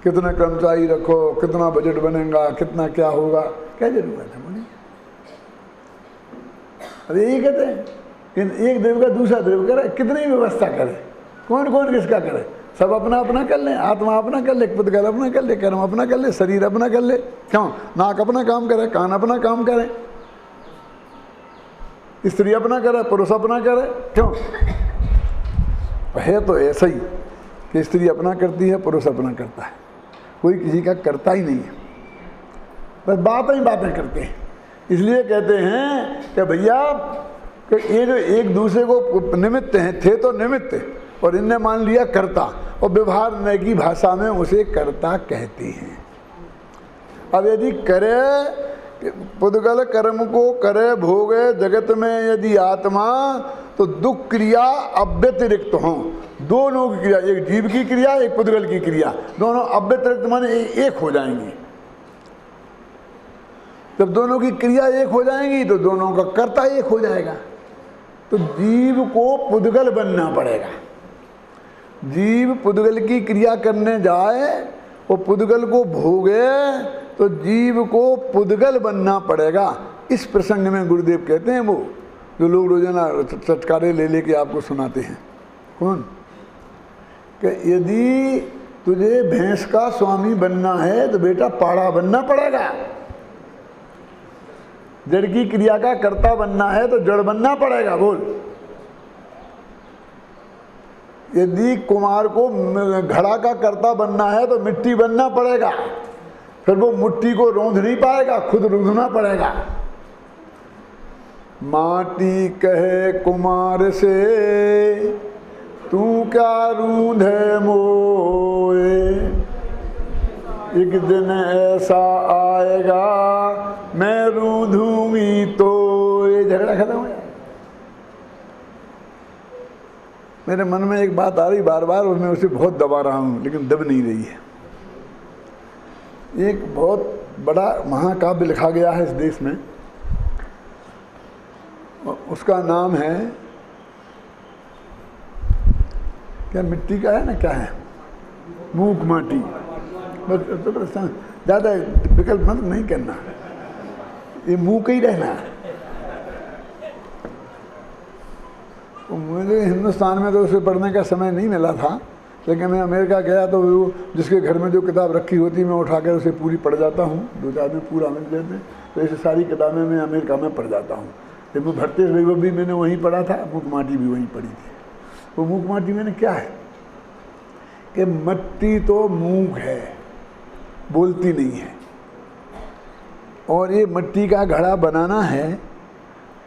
कितने कर्मचारी रखो, कितना बजट बनेगा, कितना क्या होगा, क्या जरूरत है बोलिए। अरे यही कहते हैं कि एक देव का दूसरा देव करे, कितनी व्यवस्था करे, कौन कौन किसका करे, सब अपना अपना कर ले, आत्मा अपना कर ले, पुद्गल अपना कर ले, कर्म अपना कर ले, शरीर अपना कर ले। क्यों? नाक अपना काम करे, कान अपना काम करे, स्त्री अपना करे, पुरुष अपना करे। क्यों? है तो ऐसा ही कि स्त्री अपना करती है, पुरुष अपना करता है, कोई किसी का करता ही नहीं है, बस बातें करते हैं। इसलिए कहते हैं कि भैया कि ये जो एक दूसरे को निमित्त हैं, थे तो निमित्त, और इनने मान लिया कर्ता, और व्यवहार नए की भाषा में उसे कर्ता कहते हैं। अब यदि करे पुद्गल कर्म को करे भोगे जगत में यदि आत्मा, तो दुख क्रिया अव्यतिरिक्त हों, दोनों की क्रिया, एक जीव की क्रिया एक पुद्गल की क्रिया, दोनों अव्यतिरिक्त माने एक हो जाएंगी। जब दोनों की क्रिया एक हो जाएंगी तो दोनों का कर्ता एक हो जाएगा। तो जीव को पुद्गल बनना पड़ेगा। जीव पुद्गल की क्रिया करने जाए और पुद्गल को भोगे तो जीव को पुद्गल बनना पड़ेगा। इस प्रसंग में गुरुदेव कहते हैं, वो जो लोग रोजाना चटकारे ले लेके आपको सुनाते हैं, कौन कि यदि तुझे भैंस का स्वामी बनना है तो बेटा पाड़ा बनना पड़ेगा, जड़ की क्रिया का कर्ता बनना है तो जड़ बनना पड़ेगा। बोल, यदि कुमार को घड़ा का कर्ता बनना है तो मिट्टी बनना पड़ेगा, फिर वो मिट्टी को रोंध नहीं पाएगा, खुद रूंधना पड़ेगा। माटी कहे कुमार से तू क्या रूंधे मोए, एक दिन ऐसा आएगा मैं रूंधूंगी तो। ये झगड़ा खत्म हो जाए। मेरे मन में एक बात आ रही बार बार और मैं उसे बहुत दबा रहा हूँ, लेकिन दब नहीं रही है। एक बहुत बड़ा महाकाव्य लिखा गया है इस देश में, उसका नाम है क्या, मिट्टी का है ना, क्या है, मूक माटी। बस ज़्यादा विकल्प मत नहीं करना, ये मुँह का ही रहना। तो मुझे हिंदुस्तान में तो उसे पढ़ने का समय नहीं मिला था, लेकिन मैं अमेरिका गया तो वो जिसके घर में जो किताब रखी होती मैं उठा कर उसे पूरी पढ़ जाता हूँ। 2-4 दिन पूरा मिल जाते, तो ऐसे सारी किताबें मैं अमेरिका में पढ़ जाता हूँ। जब वो भरतेश वैभव भी मैंने वहीं पढ़ा था, मूक माटी भी वहीं पढ़ी थी। वो मूक माटी मैंने क्या है कि मिट्टी तो मूक है, बोलती नहीं है, और ये मिट्टी का घड़ा बनाना है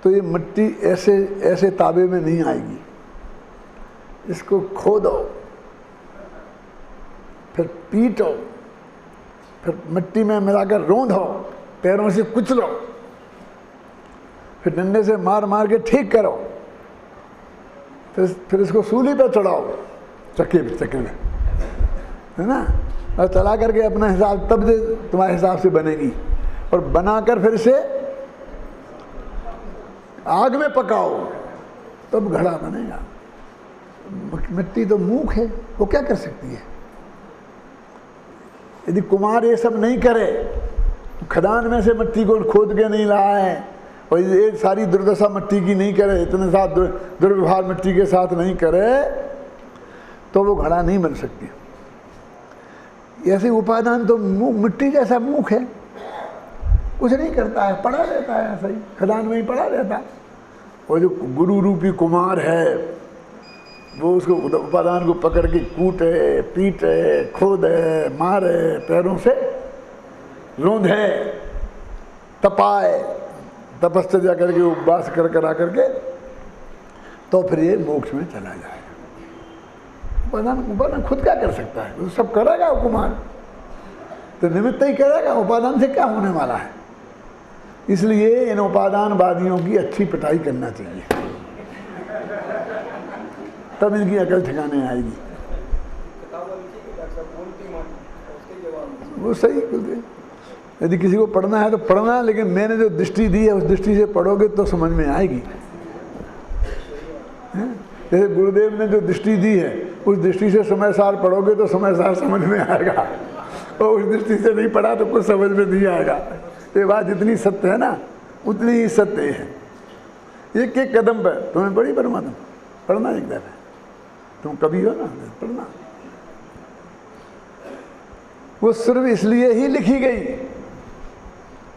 तो ये मिट्टी ऐसे ऐसे ताबे में नहीं आएगी। इसको खोदो, फिर पीटो, फिर मिट्टी में मिलाकर रोंधो, पैरों से कुचलो, फिर डंडे से मार मार के ठीक करो, फिर इसको सूली पे चढ़ाओ, चक्के में, है ना, और चला करके अपना हिसाब, तब से तुम्हारे हिसाब से बनेगी। और बनाकर फिर से आग में पकाओ, तब घड़ा बनेगा। मिट्टी तो मूक है, वो क्या कर सकती है। यदि कुमार ये सब नहीं करे, खदान में से मिट्टी को खोद के नहीं लाया है और ये सारी दुर्दशा मिट्टी की नहीं करे, इतने साथ दुर्व्यवहार मिट्टी के साथ नहीं करे, तो वो घड़ा नहीं बन सकती। ऐसे उपादान तो मिट्टी जैसा मूक है, कुछ नहीं करता है, पड़ा रहता है, ऐसा ही खदान में ही पड़ा रहता है। और जो गुरु रूपी कुमार है वो उसको उपादान को पकड़ के कूटे, पीटे, खोदे, मारे, पैरों से रोंधे, तपाए, तपस्या करके उपवास कर कर आकर के, तो फिर ये मोक्ष में चला जाएगा। उपादान खुद क्या कर सकता है, वो सब करेगा वो कुमार, तो निमित्त ही करेगा, उपादान से क्या होने वाला है। इसलिए इन उपादानवादियों की अच्छी पिटाई करना चाहिए, तब इनकी अकल ठिकाने आएगी। वो सही, यदि किसी को पढ़ना है तो पढ़ना, लेकिन मैंने जो दृष्टि दी है उस दृष्टि से पढ़ोगे तो समझ में आएगी। जैसे गुरुदेव ने जो दृष्टि दी है उस दृष्टि से समय सार पढ़ोगे तो समय सार समझ में आएगा। और उस दृष्टि से नहीं पढ़ा तो कुछ समझ में नहीं आएगा। ये बात जितनी सत्य है ना उतनी ही सत्य है। एक एक कदम पर तुम्हें बड़ी परमात्मा पढ़ना एक दफा, तुम कभी हो ना पढ़ना। वो सिर्फ इसलिए ही लिखी गई,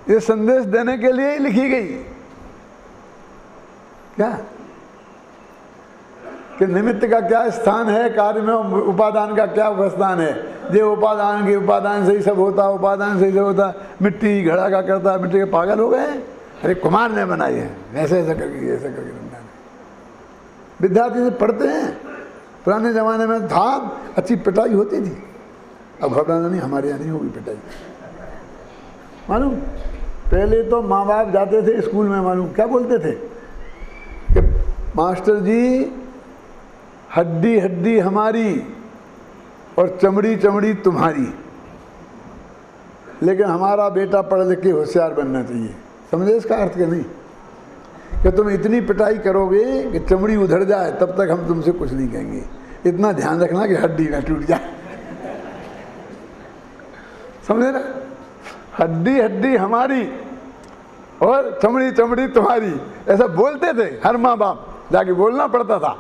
ये संदेश देने के लिए ही लिखी गई क्या कि निमित्त का क्या स्थान है, कार्य में उपादान का क्या स्थान है। ये उपादान के उपादान से ही सब होता, उपादान से ही सब होता। मिट्टी घड़ा का करता, मिट्टी के पागल हो गए हैं। अरे कुमार ने बनाई है, ऐसे ऐसा करके ऐसा करके बनाया। विद्यार्थी से पढ़ते हैं, पुराने जमाने में था अच्छी पिटाई होती थी, अब घबराना नहीं, हमारे यहाँ नहीं होगी पिटाई। मालूम पहले तो माँ बाप जाते थे स्कूल में, मालूम क्या बोलते थे कि मास्टर जी हड्डी हड्डी हमारी और चमड़ी चमड़ी तुम्हारी, लेकिन हमारा बेटा पढ़ लिख के होशियार बनना चाहिए। समझे इसका अर्थ के नहीं कि तुम इतनी पिटाई करोगे कि चमड़ी उधड़ जाए, तब तक हम तुमसे कुछ नहीं कहेंगे। इतना ध्यान रखना कि हड्डी ना टूट जाए। समझे ना, हड्डी हड्डी हमारी और चमड़ी चमड़ी तुम्हारी, ऐसा बोलते थे हर माँ बाप। जाके बोलना पड़ता था,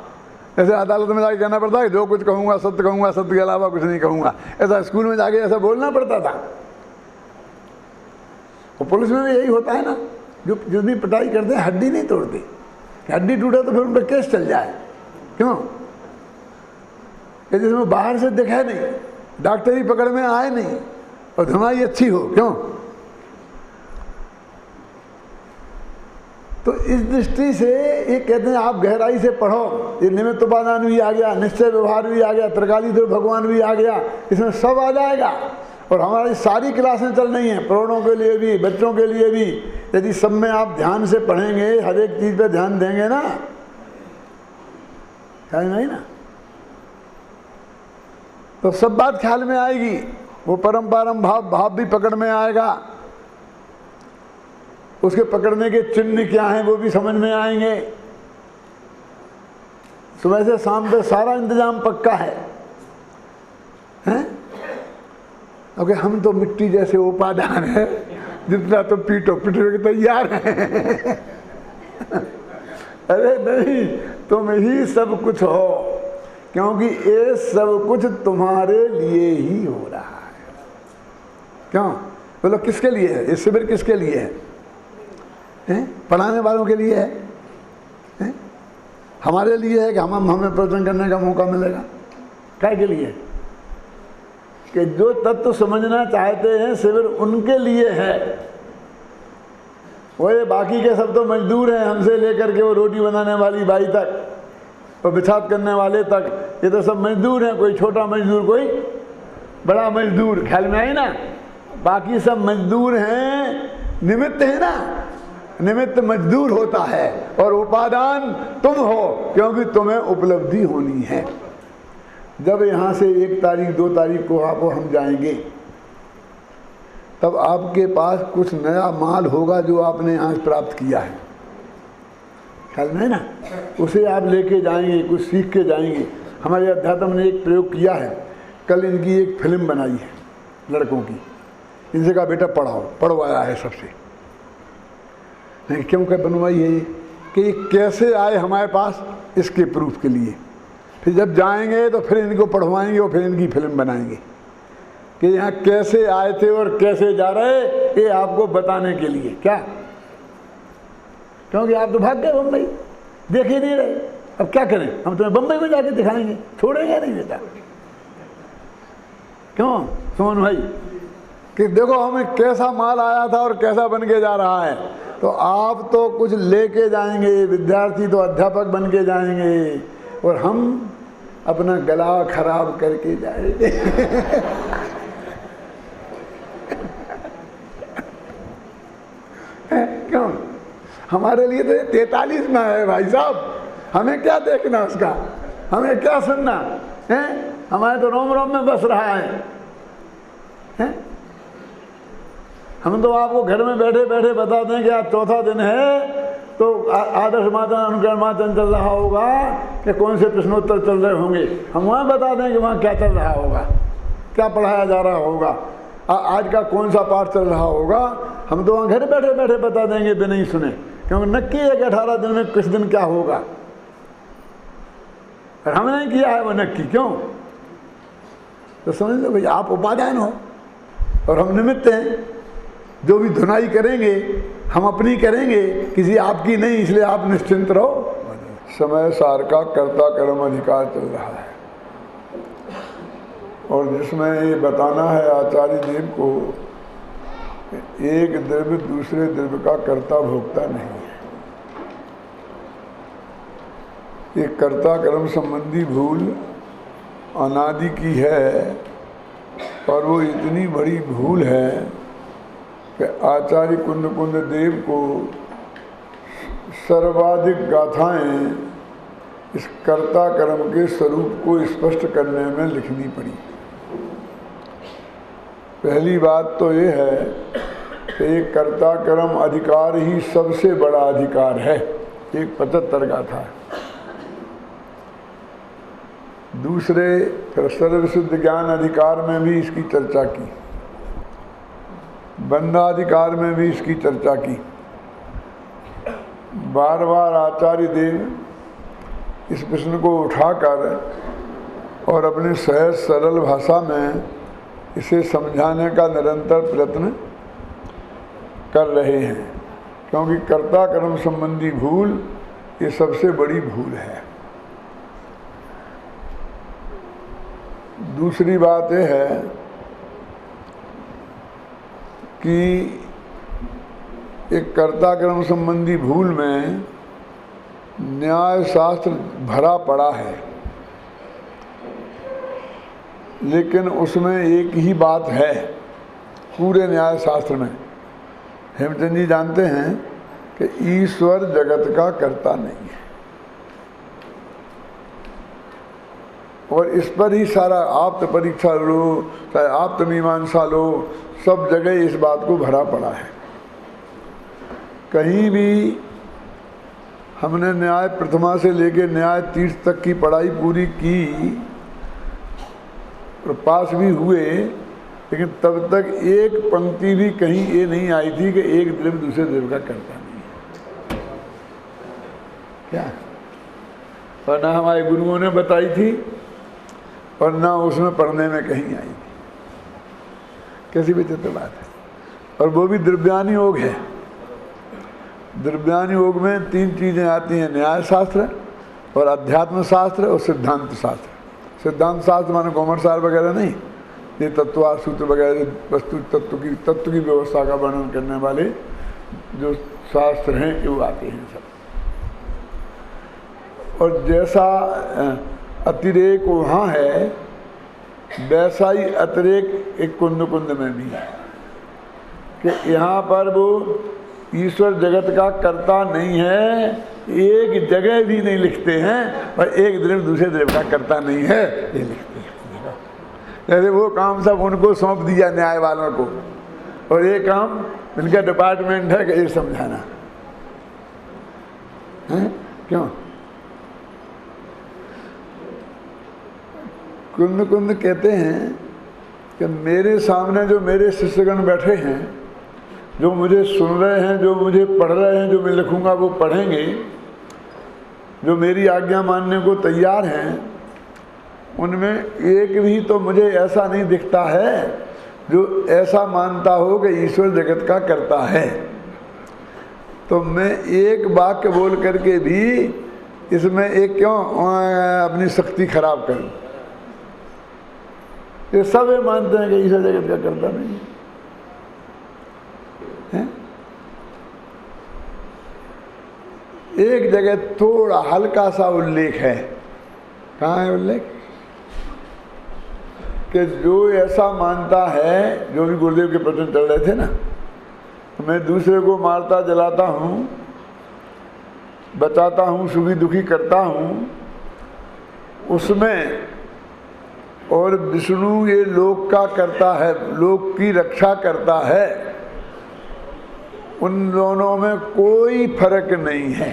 ऐसे अदालत में जाके कहना पड़ता है जो कुछ कहूँगा सत्य के अलावा कुछ नहीं कहूँगा। ऐसा स्कूल में जाके ऐसा बोलना पड़ता था। और पुलिस में भी यही होता है ना, जो जितनी पिटाई करते हैं हड्डी नहीं तोड़ते। हड्डी टूटे तो फिर उन पर केस चल जाए। क्यों? कि जिसमें बाहर से दिखे नहीं, डॉक्टरी पकड़ में आए नहीं और धमाई अच्छी हो। क्यों? तो इस दृष्टि से ये कहते हैं आप गहराई से पढ़ो। ये निमित्त उपादान भी आ गया, निश्चय व्यवहार भी आ गया, त्रिकाली ध्रुव भगवान भी आ गया, इसमें सब आ जाएगा। और हमारी सारी क्लासें चल रही हैं, प्रौढ़ों के लिए भी, बच्चों के लिए भी। यदि सब में आप ध्यान से पढ़ेंगे, हर एक चीज़ पे ध्यान देंगे ना, ख्याल नहीं ना, तो सब बात ख्याल में आएगी। वो परम भाव भी पकड़ में आएगा, उसके पकड़ने के चिन्ह क्या हैं वो भी समझ में आएंगे। सुबह से शाम तक सारा इंतजाम पक्का है, हैं? ओके, हम तो मिट्टी जैसे उपादान है, जितना तो पीटो के तैयार हैं। अरे नहीं, तुम ही सब कुछ हो, क्योंकि ये सब कुछ तुम्हारे लिए ही हो रहा है। क्यों बोलो? किसके लिए है ये शिविर? किसके लिए है? पढ़ाने वालों के लिए है? हमारे लिए है कि हमें प्रवचन करने का मौका मिलेगा? क्या के लिए? कि जो तत्व समझना चाहते हैं शिविर उनके लिए है। वो ये बाकी के सब तो मजदूर हैं, हमसे लेकर के वो रोटी बनाने वाली बाई तक और बिछात करने वाले तक, ये तो सब मजदूर हैं। कोई छोटा मजदूर, कोई बड़ा मजदूर, ख्याल में आई ना? बाकी सब मजदूर हैं, निमित्त है ना, निमित्त मजदूर होता है और उपादान तुम हो, क्योंकि तुम्हें उपलब्धि होनी है। जब यहाँ से 1 तारीख 2 तारीख को आपको हम जाएंगे, तब आपके पास कुछ नया माल होगा जो आपने यहाँ प्राप्त किया है, ख्याल में है ना? उसे आप लेके जाएंगे, कुछ सीख के जाएंगे। हमारे अध्यात्म ने एक प्रयोग किया है, कल इनकी एक फिल्म बनाई है लड़कों की। इनसे कहा बेटा पढ़ाओ, पढ़वाया है सबसे। नहीं, क्यों क्या बनवाई है ये? कि ये कैसे आए हमारे पास, इसके प्रूफ के लिए। फिर जब जाएंगे तो फिर इनको पढ़वाएंगे और फिर इनकी फिल्म बनाएंगे कि यहाँ कैसे आए थे और कैसे जा रहे, ये आपको बताने के लिए। क्या? क्योंकि आप तो भाग गए बम्बई, देख ही नहीं रहे। अब क्या करें, हम तुम्हें बम्बई में जाके दिखाएंगे, छोड़ेंगे नहीं बेटा। क्यों सुमन भाई? कि देखो हमें कैसा माल आया था और कैसा बन के जा रहा है। तो आप तो कुछ लेके जाएंगे, विद्यार्थी तो अध्यापक बन के जाएंगे, और हम अपना गला खराब करके जाएंगे। क्यों? हमारे लिए तो 43 में है भाई साहब, हमें क्या देखना उसका, हमें क्या सुनना है? हमारे तो रोम रोम में बस रहा है। हम तो आपको घर में बैठे बैठे बता दें कि आज 4था दिन है, तो आदर्श माचन अनुकरण माचन चल रहा होगा कि कौन से प्रश्नोत्तर चल रहे होंगे। हम वहाँ बता दें कि वहाँ क्या चल रहा होगा, क्या पढ़ाया जा रहा होगा। आज का कौन सा पाठ चल रहा होगा, हम तो वहाँ घर बैठे बैठे बता देंगे बिना ही सुने, क्योंकि नक्की है कि 18 दिन में किस दिन क्या होगा। और हमने नहीं किया है वो नक्की, क्यों? तो समझ लो भाई, आप उपादान हो और हम निमित्त हैं। जो भी धुनाई करेंगे हम अपनी करेंगे, किसी आपकी नहीं, इसलिए आप निश्चिंत रहो। समय सार का कर्ता कर्म अधिकार चल रहा है, और जिसमें ये बताना है आचार्य देव को, एक द्रव्य दूसरे द्रव्य का कर्ता भोक्ता नहीं है। ये कर्ता कर्म संबंधी भूल अनादि की है, और वो इतनी बड़ी भूल है कि आचार्य कुंद कुंद देव को सर्वाधिक गाथाएं इस कर्ता कर्म के स्वरूप को स्पष्ट करने में लिखनी पड़ी। पहली बात तो ये है कि एक कर्ता कर्म अधिकार ही सबसे बड़ा अधिकार है, एक 75 गाथा है। दूसरे सर्वसिद्ध ज्ञान अधिकार में भी इसकी चर्चा की, बंधाधिकार में भी इसकी चर्चा की। बार बार आचार्य देव इस प्रश्न को उठाकर और अपने सहज सरल भाषा में इसे समझाने का निरंतर प्रयत्न कर रहे हैं, क्योंकि कर्ता कर्म संबंधी भूल ये सबसे बड़ी भूल है। दूसरी बात यह है कि एक कर्ता कर्म संबंधी भूल में न्याय शास्त्र भरा पड़ा है, लेकिन उसमें एक ही बात है पूरे न्याय शास्त्र में। हेमचंद जी जानते हैं कि ईश्वर जगत का कर्ता नहीं है, और इस पर ही सारा आप्त परीक्षा लो, चाहे आप्त मीमांसा लो, सब जगह इस बात को भरा पड़ा है। कहीं भी हमने न्याय प्रथमा से लेकर न्याय तीर्थ तक की पढ़ाई पूरी की और पास भी हुए, लेकिन तब तक एक पंक्ति भी कहीं ये नहीं आई थी कि एक द्रव्य दूसरे द्रव्य का कर्ता नहीं है। क्या? और ना हमारे गुरुओं ने बताई थी और ना उसमें पढ़ने में कहीं आई थी। कैसी विचित्र बात है। और वो भी द्रव्यान योग है। द्रव्यान योग में 3 चीज़ें आती हैं, न्याय शास्त्र और अध्यात्म शास्त्र और सिद्धांत शास्त्र। सिद्धांत शास्त्र माने कॉमर्सार वगैरह नहीं, ये तत्वार्थ सूत्र वगैरह वस्तु तत्व की व्यवस्था का वर्णन करने वाले जो शास्त्र हैं वो आते हैं सब। और जैसा अतिरेक वहाँ है वैसा ही अतिरेक एक कुंद कुंद में भी है कि यहाँ पर वो ईश्वर जगत का कर्ता नहीं है, एक जगह भी नहीं लिखते हैं, और एक द्रव्य दूसरे द्रव्य का कर्ता नहीं है ये लिखते हैं। जैसे वो काम सब उनको सौंप दिया न्याय वालों को, और ये काम इनका डिपार्टमेंट है कि ये समझाना है। क्यों? कुंद कुंद कहते हैं कि मेरे सामने जो मेरे शिष्यगण बैठे हैं, जो मुझे सुन रहे हैं, जो मुझे पढ़ रहे हैं, जो मैं लिखूंगा वो पढ़ेंगे, जो मेरी आज्ञा मानने को तैयार हैं, उनमें एक भी तो मुझे ऐसा नहीं दिखता है जो ऐसा मानता हो कि ईश्वर जगत का कर्ता है। तो मैं एक वाक्य बोल करके भी इसमें एक क्यों अपनी शक्ति खराब करूं? ये सब ये मानते हैं कि ईश्वर जगत का कर्ता नहीं है। एक जगह थोड़ा हल्का सा उल्लेख है। कहाँ है उल्लेख? कि जो ऐसा मानता है, जो भी गुरुदेव के प्रश्न चल रहे थे ना, मैं दूसरे को मारता जलाता हूँ, बचाता हूँ, सुखी दुखी करता हूँ, उसमें और विष्णु ये लोक का करता है, लोक की रक्षा करता है, उन दोनों में कोई फर्क नहीं है।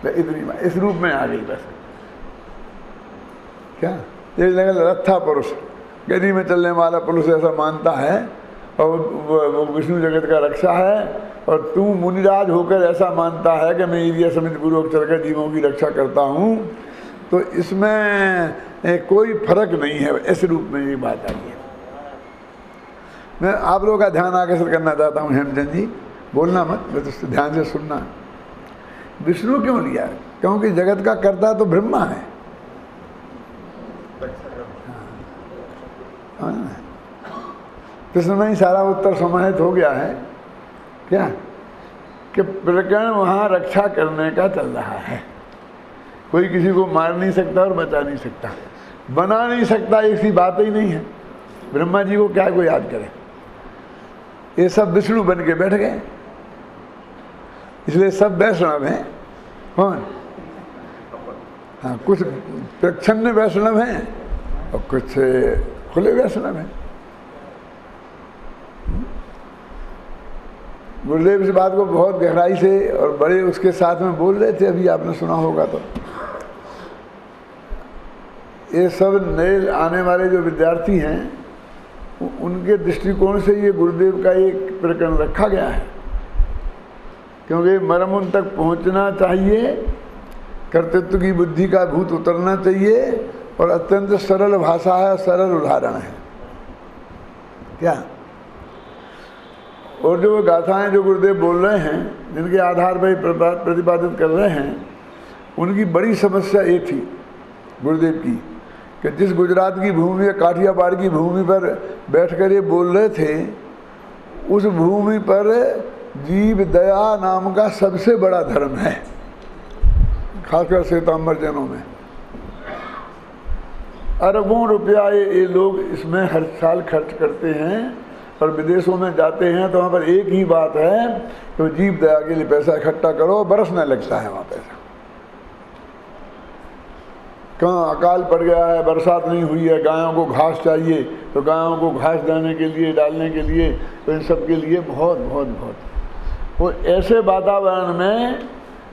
इतनी बात इस रूप में आ गई बस। क्या ये लगा रथा पुरुष, गली में चलने वाला पुरुष ऐसा मानता है और वो विष्णु जगत का रक्षा है, और तू मुनिराज होकर ऐसा मानता है कि मैं एरिया समिति पूर्वक चलकर जीवों की रक्षा करता हूँ, तो इसमें कोई फर्क नहीं है। इस रूप में ये बात आई है। मैं आप लोगों का ध्यान आकर्षित करना चाहता हूँ, हेमचंद जी बोलना मत, बस ध्यान से सुनना। विष्णु क्यों लिया? क्योंकि जगत का कर्ता तो ब्रह्मा है। कृष्ण में ही सारा उत्तर समाहित हो गया है क्या, कि प्रकरण वहाँ रक्षा करने का चल रहा है। कोई किसी को मार नहीं सकता और बचा नहीं सकता, बना नहीं सकता, ऐसी बात ही नहीं है। ब्रह्मा जी को क्या कोई याद करे, ये सब विष्णु बन के बैठ गए, इसलिए सब वैष्णव हैं। कौन? हाँ, कुछ प्रच्छन्न वैष्णव हैं और कुछ खुले वैष्णव हैं। गुरुदेव इस बात को बहुत गहराई से और बड़े उसके साथ में बोल रहे थे, अभी आपने सुना होगा। तो ये सब नए आने वाले जो विद्यार्थी हैं, उनके दृष्टिकोण से ये गुरुदेव का एक प्रकरण रखा गया है, क्योंकि मर्म उन तक पहुंचना चाहिए, कर्तृत्व की बुद्धि का भूत उतरना चाहिए, और अत्यंत सरल भाषा है, सरल उदाहरण है क्या। और जो गाथाएं जो गुरुदेव बोल रहे हैं, जिनके आधार पर प्रतिपादित कर रहे हैं, उनकी बड़ी समस्या ये थी गुरुदेव की, कि जिस गुजरात की भूमि या काठियावाड़ की भूमि पर बैठकर ये बोल रहे थे, उस भूमि पर जीव दया नाम का सबसे बड़ा धर्म है, खासकर श्वेतांबर जैनों में। अरबों रुपया ये लोग इसमें हर साल खर्च करते हैं, और विदेशों में जाते हैं तो वहाँ पर एक ही बात है कि जीव दया के लिए पैसा इकट्ठा करो, बरसने लगता है वहाँ पैसा। कहाँ अकाल पड़ गया है, बरसात नहीं हुई है, गायों को घास चाहिए, तो गायों को घास देने के लिए, डालने के लिए, तो इन सब के लिए बहुत बहुत बहुत वो ऐसे वातावरण में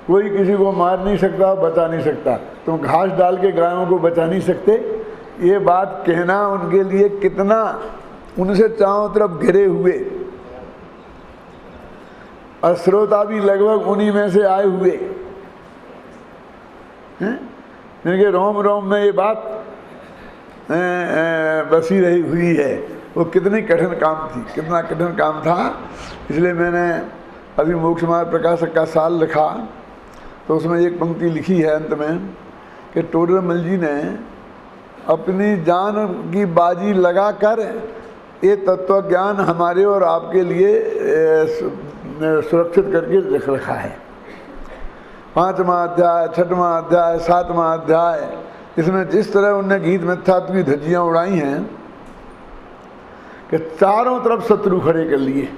कोई किसी को मार नहीं सकता, बचा नहीं सकता। तुम घास डाल के गायों को बचा नहीं सकते, ये बात कहना उनके लिए कितना, उनसे चारों तरफ घिरे हुए, और श्रोता भी लगभग उन्हीं में से आए हुए हैं, जिनके रोम रोम में ये बात बसी रही हुई है। वो कितनी कठिन काम थी, कितना कठिन काम था। इसलिए मैंने अभी मोक्ष मार्ग प्रकाशक का साल लिखा, तो उसमें एक पंक्ति लिखी है अंत में कि टोडरमल जी ने अपनी जान की बाजी लगाकर ये तत्व ज्ञान हमारे और आपके लिए सुरक्षित करके रख रखा है। 5वां अध्याय, 6वां अध्याय, 7वां अध्याय, इसमें जिस तरह उनने गीत मिथ्यात्व की धज्जियाँ उड़ाई हैं कि चारों तरफ शत्रु खड़े कर लिए,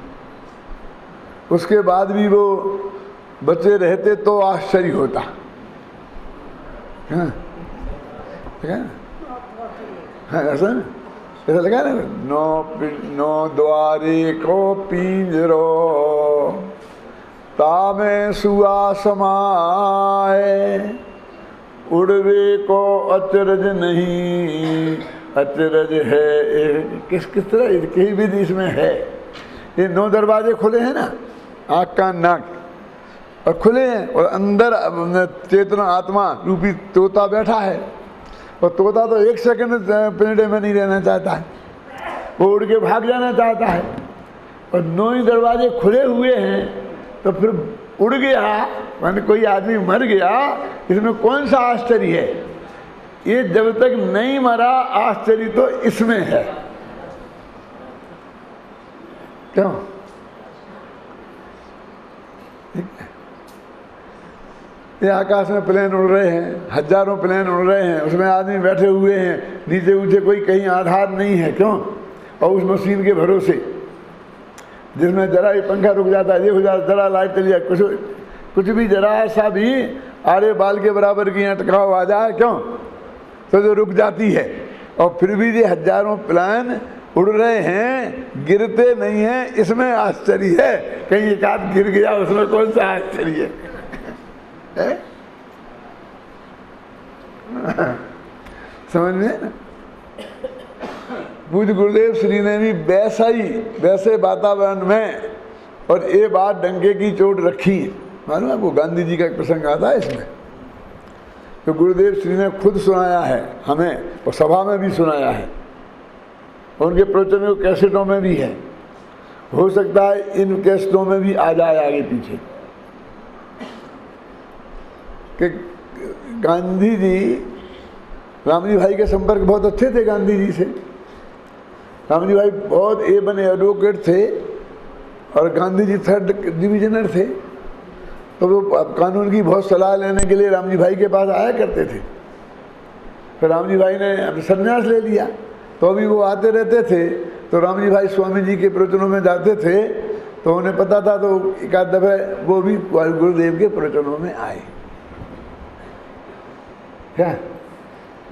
उसके बाद भी वो बचे रहते तो आश्चर्य होता। हाँ, ऐसा ऐसा लगा ना, नो द्वारे को पिंजरो तामे सुआ समाए, उड़वे को अचरज नहीं, अचरज है। किस तरह कहीं भी इसमें है। ये 9 दरवाजे खुले हैं ना, आँख कान नाक, और खुले हैं, और अंदर चेतना आत्मा रूपी तोता बैठा है, और तोता तो 1 सेकंड पिंजरे में नहीं रहना चाहता है, वो उड़ के भाग जाना चाहता है। और 9 ही दरवाजे खुले हुए हैं, तो फिर उड़ गया, माने कोई आदमी मर गया, इसमें कौन सा आश्चर्य है? ये जब तक नहीं मरा, आश्चर्य तो इसमें है। क्यों? ये आकाश में प्लेन उड़ रहे हैं, हजारों प्लेन उड़ रहे हैं, उसमें आदमी बैठे हुए हैं, नीचे ऊंचे कोई कहीं आधार नहीं है। क्यों? और उस मशीन के भरोसे, जिसमें जरा ही पंखा रुक जाता है, ये हो जाता, जरा लाइट चली जाए, कुछ भी जरा सा भी आड़े बाल के बराबर की अटकाव आ जाए, क्यों? तो जो रुक जाती है। और फिर भी ये हजारों प्लेन उड़ रहे हैं, गिरते नहीं हैं, इसमें आश्चर्य है। कहीं एक आध गिर गया, उसमें कौन सा आश्चर्य है? समझ में ना? पूज्य गुरुदेव श्री ने भी वैसे वातावरण में और ये बात डंके की चोट रखी। मालूम है वो गांधी जी का एक प्रसंग आता है इसमें, तो गुरुदेव श्री ने खुद सुनाया है हमें और सभा में भी सुनाया है, उनके प्रवचनों कैसेटों में भी है, हो सकता है इन कैसेटों में भी आ जाए आगे पीछे, कि गांधी जी रामजी भाई के संपर्क बहुत अच्छे थे गांधी जी से। रामजी भाई बहुत A1 एडवोकेट थे और गांधी जी 3rd डिविजनर थे, तो वो कानून की बहुत सलाह लेने के लिए रामजी भाई के पास आया करते थे। फिर रामजी भाई ने संन्यास ले लिया, तो अभी वो आते रहते थे, तो रामजी भाई स्वामी जी के प्रवचनों में जाते थे, तो उन्हें पता था, तो एक आध दफे वो भी गुरुदेव के प्रवचनों में आए। क्या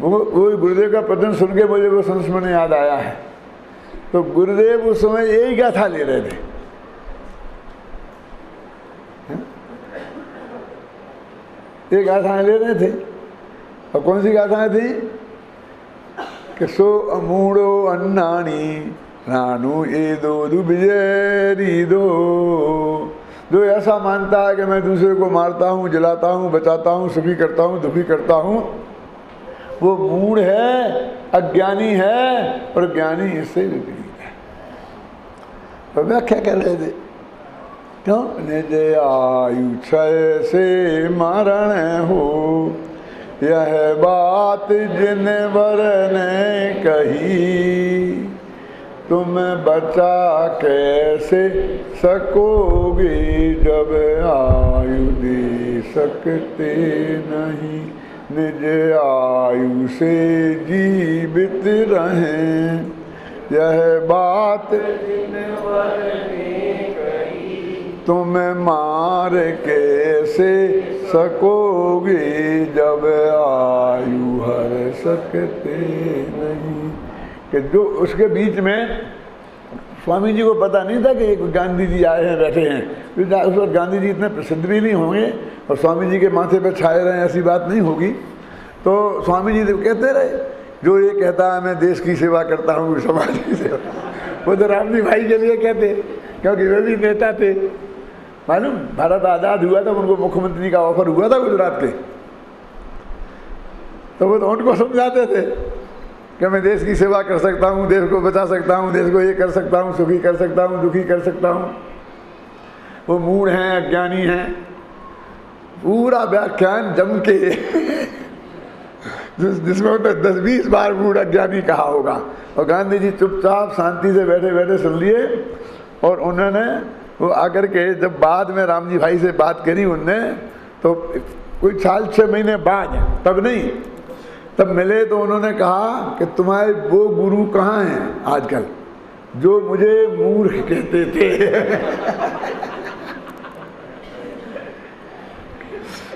वो गुरुदेव का प्रवचन सुन के मुझे वो संस्मरण याद आया है। तो गुरुदेव उस समय यही गाथा ले रहे थे, ये गाथाएं ले रहे थे। और कौन सी गाथाएं थी कि सो अमूढ़ो अन्नाणी रानू ए दो दुबिजेरी दो, जो ऐसा मानता है कि मैं दूसरे को मारता हूँ, जलाता हूँ, बचाता हूँ, सुखी करता हूँ, दुखी करता हूँ, वो मूढ़ है, अज्ञानी है, और ज्ञानी इससे विपरीत है। तो व्याख्या कर रहे थे, क्यों निज आयु क्षय से मरण हो, यह बात जिन वर ने कही, तुम बचा कैसे सकोगे जब आयु दे सकते नहीं, निज आयु से जीवित रहें, यह बात तुम मार कैसे सकोगे जब आयु हर सकते नहीं। कि जो उसके बीच में स्वामी जी को पता नहीं था कि गांधी जी आए हैं, बैठे हैं, उस वक्त गांधी जी इतने प्रसिद्ध भी नहीं होंगे और स्वामी जी के माथे पर छाए रहे, ऐसी बात नहीं होगी। तो स्वामी जी कहते रहे, जो ये कहता है मैं देश की सेवा करता हूँ, समाज की सेवा, वो तो रामजी भाई के लिए कहते, क्योंकि वे भी नेता थे। मालूम भारत आज़ाद हुआ था, उनको मुख्यमंत्री का ऑफर हुआ था गुजरात के, तो वो तो उनको समझाते थे कि मैं देश की सेवा कर सकता हूँ, देश को बचा सकता हूँ, देश को ये कर सकता हूँ, सुखी कर सकता हूँ, दुखी कर सकता हूँ। वो मूढ़ हैं, अज्ञानी हैं। पूरा व्याख्यान जम के जिसमें उन्होंने 10-20 बार मूढ़ अज्ञानी कहा होगा, और गांधी जी चुपचाप शांति से बैठे बैठे सुन लिए। और उन्होंने वो आकर के जब बाद में रामजी भाई से बात करी उनने, तो कोई साल 6 महीने बाद, तब नहीं, तब मिले, तो उन्होंने कहा कि तुम्हारे वो गुरु कहाँ हैं आजकल जो मुझे मूर्ख कहते थे।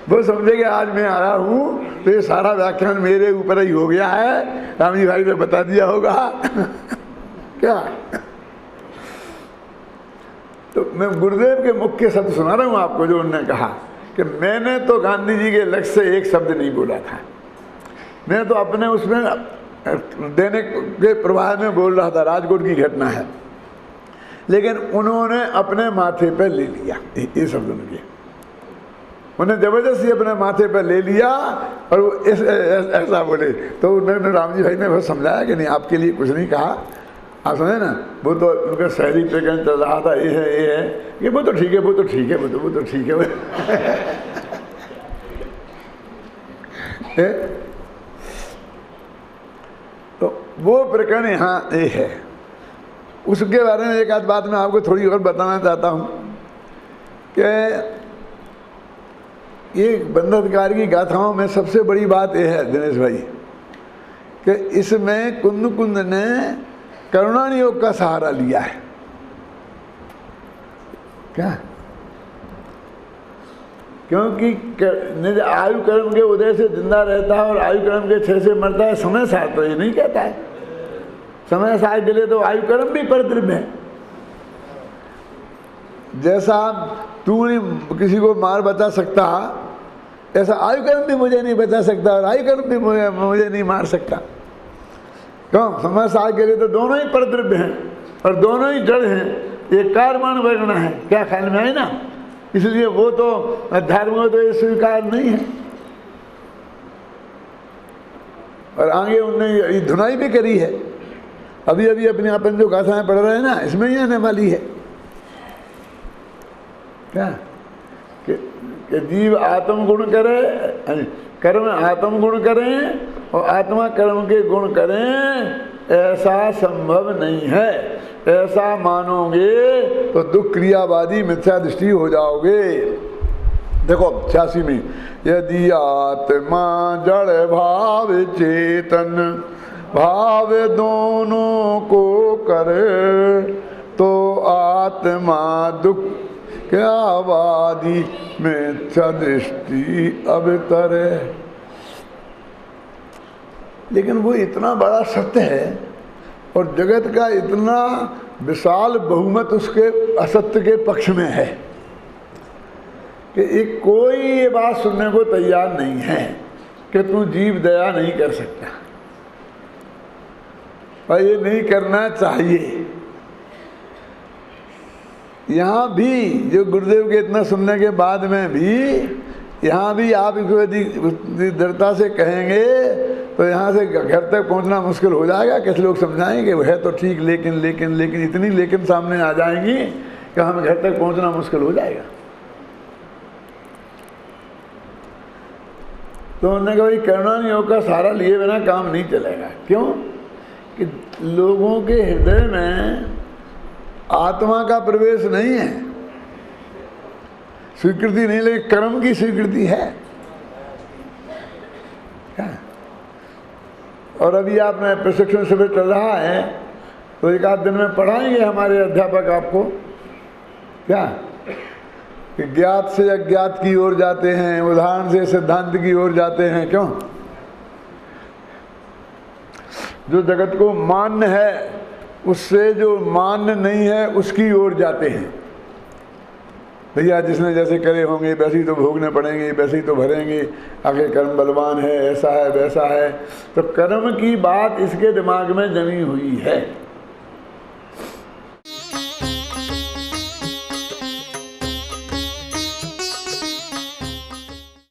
वो समझे कि आज मैं आया हूँ तो ये सारा व्याख्यान मेरे ऊपर ही हो गया है, रामजी भाई ने बता दिया होगा। क्या तो मैं गुरुदेव के मुख्य शब्द सुना रहा हूँ आपको, जो उन्होंने कहा कि मैंने तो गांधी जी के लक्ष्य से एक शब्द नहीं बोला था, मैं तो अपने उसमें देने के प्रवाह में बोल रहा था, राजकोट की घटना है, लेकिन उन्होंने अपने माथे पर ले लिया, ये शब्द उनके, उन्हें जबरदस्ती अपने माथे पर ले लिया और वो ऐसा बोले। तो उन्होंने रामजी भाई ने बहुत समझाया कि नहीं, आपके लिए कुछ नहीं कहा, आप समझे ना, वो तो उनका शहरी प्रकरण चल रहा था, ये है कि वो तो ठीक है, वो तो ठीक है, वो तो ठीक है। तो वो प्रकरण यहाँ ये है। उसके बारे में एक आध बात मैं आपको थोड़ी और बताना चाहता हूँ कि ये बंधनकार की गाथाओं में सबसे बड़ी बात यह है दिनेश भाई कि इसमें कुंद ने करुणा योग का सहारा लिया है। क्या? क्योंकि निज आयु कर्म के उदय से जिंदा रहता है और आयु कर्म के क्षय से मरता है, समय साथ तो ये नहीं कहता है। समय साथ के लिए तो आयु कर्म भी परद्रव्य है। जैसा तू नहीं किसी को मार बचा सकता, ऐसा आयु कर्म भी मुझे नहीं बचा सकता और आयु कर्म भी मुझे नहीं मार सकता। क्यों? समय साग के लिए तो दोनों ही परद्रव्य हैं और दोनों ही जड़ हैं, एक कार्यमान वर्णना है, क्या ख्याल में आए ना? इसलिए वो तो धर्म में तो ये स्वीकार नहीं है। और आगे उनने धुनाई भी करी है, अभी अभी अपने अपन जो गाथाएं पढ़ रहे हैं ना, इसमें ही आने वाली है क्या कि जीव आत्म गुण करे, कर्म आत्म गुण करें और आत्मा कर्म के गुण करें, ऐसा संभव नहीं है। ऐसा मानोगे तो दुख क्रियावादी मिथ्या दृष्टि हो जाओगे। देखो 86 में, यदि आत्मा जड़ भाव चेतन भाव दोनों को करे, तो आत्मा दुख क्रियावादी मिथ्या दृष्टि अब तरे। लेकिन वो इतना बड़ा सत्य है और जगत का इतना विशाल बहुमत उसके असत्य के पक्ष में है कि एक कोई ये बात सुनने को तैयार नहीं है कि तू जीव दया नहीं कर सकता और ये नहीं करना चाहिए। यहाँ भी जो गुरुदेव के इतना सुनने के बाद में भी यहाँ भी आप इसको यदि दृढ़ता से कहेंगे तो यहाँ से घर तक पहुँचना मुश्किल हो जाएगा। कैसे लोग समझाएंगे वो है तो ठीक, लेकिन लेकिन लेकिन इतनी लेकिन सामने आ जाएंगी कि हमें घर तक पहुँचना मुश्किल हो जाएगा। तो उन्होंने कहा भाई करुणा योग का सहारा लिए बिना काम नहीं चलेगा। क्यों? कि लोगों के हृदय में आत्मा का प्रवेश नहीं है, स्वीकृति नहीं, लेकिन कर्म की स्वीकृति है क्या? और अभी आपने प्रशिक्षण शिविर चल रहा है तो एक आध दिन में पढ़ाएंगे हमारे अध्यापक आपको क्या कि ज्ञात से अज्ञात की ओर जाते हैं, उदाहरण से सिद्धांत की ओर जाते हैं। क्यों? जो जगत को मान्य है उससे जो मान्य नहीं है उसकी ओर जाते हैं। भैया जिसने जैसे करे होंगे वैसे ही तो भोगने पड़ेंगे, वैसे ही तो भरेंगे, आगे कर्म बलवान है, ऐसा है वैसा है। तो कर्म की बात इसके दिमाग में जमी हुई है।